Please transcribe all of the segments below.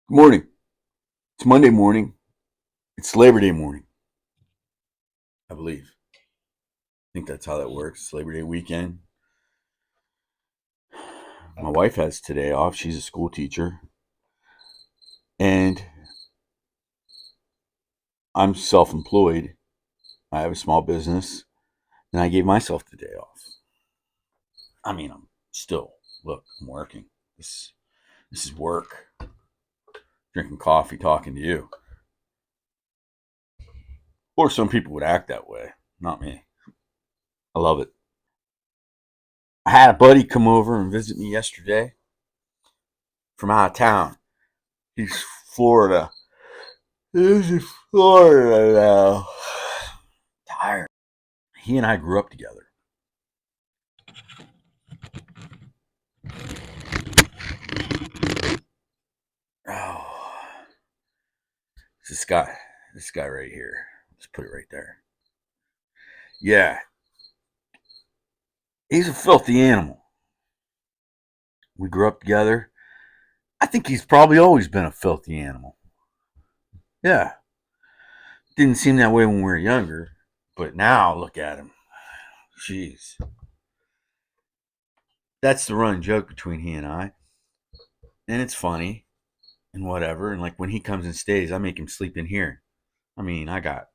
Good morning. It's Monday morning. It's Labor Day morning, I believe. I think that's how that works. It's Labor Day weekend. My wife has today off. She's a school teacher. And I'm self employed. I have a small business. And I gave myself the day off. I mean, I'm working. This is work. Drinking coffee, talking to you. Or some people would act that way. Not me. I love it. I had a buddy come over and visit me yesterday from out of town. He's Florida. This is Florida now. Tired. He and I grew up together. Oh, this guy. This guy right here. Let's put it right there. Yeah, he's a filthy animal. We grew up together. I think he's probably always been a filthy animal. Yeah. Didn't seem that way when we were younger, but now look at him. Jeez. That's the running joke between he and I. And it's funny and whatever. And like when he comes and stays, I make him sleep in here. I mean, I got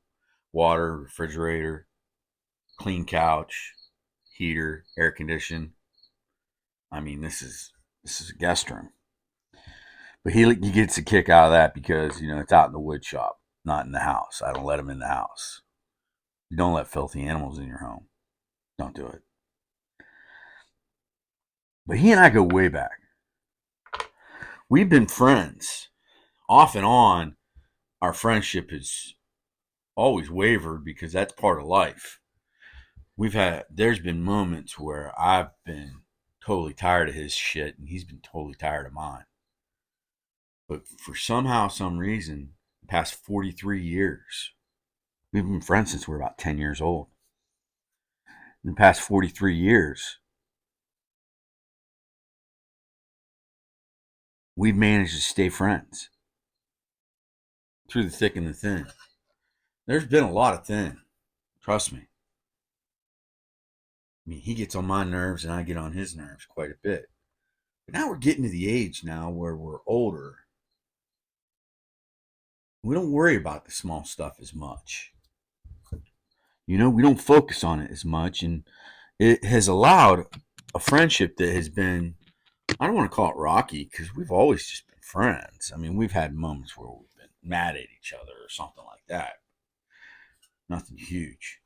water, refrigerator, clean couch, heater, air condition. I mean, this is a guest room. But he gets a kick out of that because it's out in the wood shop, not in the house. I don't let him in the house. You don't let filthy animals in your home. Don't do it. But he and I go way back. We've been friends off and on. Our friendship has always wavered because that's part of life. There's been moments where I've been totally tired of his shit and he's been totally tired of mine. But for somehow, some reason, the past 43 years, we've been friends since we we're about 10 years old. In the past 43 years, we've managed to stay friends through the thick and the thin. There's been a lot of thin, trust me. I mean, he gets on my nerves and I get on his nerves quite a bit. But now we're getting to the age now where we're older. We don't worry about the small stuff as much. We don't focus on it as much. And it has allowed a friendship that has been, I don't want to call it rocky because we've always just been friends. I mean, we've had moments where we've been mad at each other or something like that. Nothing huge.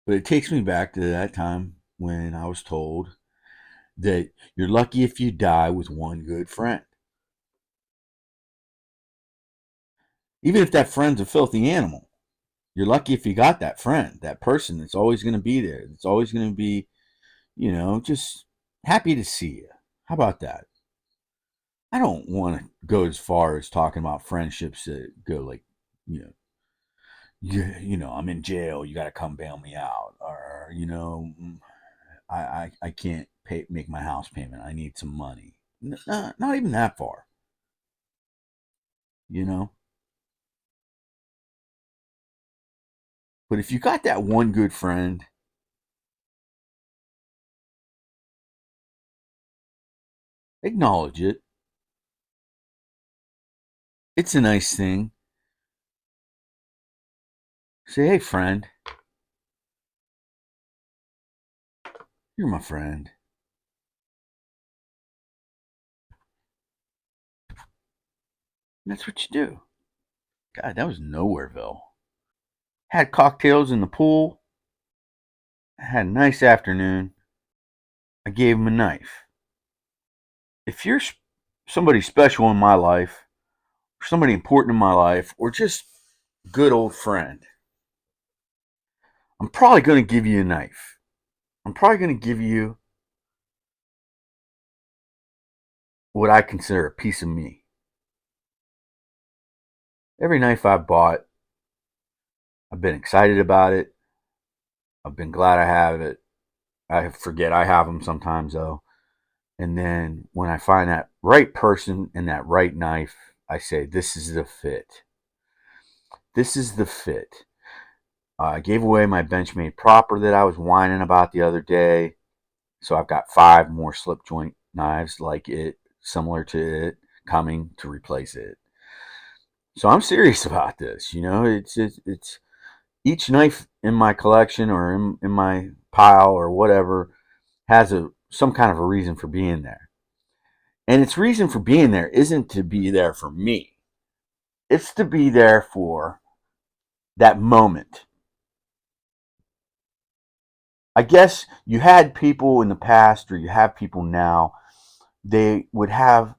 But it takes me back to that time when I was told that you're lucky if you die with one good friend. Even if that friend's a filthy animal, you're lucky if you got that friend, that person that's always going to be there. It's always going to be, just happy to see you. How about that? I don't want to go as far as talking about friendships that go like, you know, I'm in jail. You got to come bail me out, or I can't make my house payment. I need some money. Not even that far, you know. But if you got that one good friend, acknowledge it. It's a nice thing. Say, hey, friend, you're my friend. And that's what you do. God, that was Nowhereville. Had cocktails in the pool. Had a nice afternoon. I gave him a knife. If you're somebody special in my life, somebody important in my life, or just a good old friend, I'm probably going to give you a knife. I'm probably going to give you what I consider a piece of me. Every knife I've bought, I've been excited about it. I've been glad I have it. I forget I have them sometimes, though. And then when I find that right person and that right knife, I say, this is the fit. This is the fit. I gave away my Benchmade Proper that I was whining about the other day. So I've got 5 more slip joint knives like it, similar to it, coming to replace it. So I'm serious about this. It's each knife in my collection or in my pile or whatever has some kind of a reason for being there. And its reason for being there isn't to be there for me. It's to be there for that moment. I guess you had people in the past or you have people now, they would have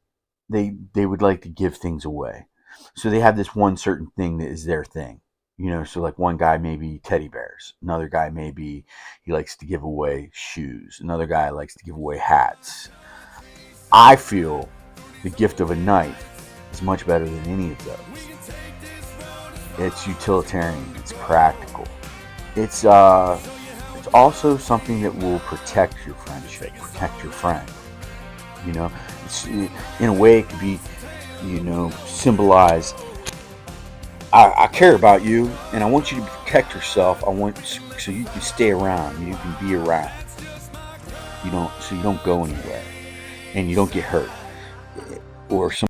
they would like to give things away. So they have this one certain thing that is their thing. So like one guy maybe teddy bears, another guy maybe he likes to give away shoes, another guy likes to give away hats. I feel the gift of a knife is much better than any of those. It's utilitarian, it's practical. It's also something that will protect your friendship, protect your friend. In a way it could be, symbolized. I care about you, and I want you to protect yourself. I want so you can stay around, you can be around. So you don't go anywhere, and you don't get hurt, or some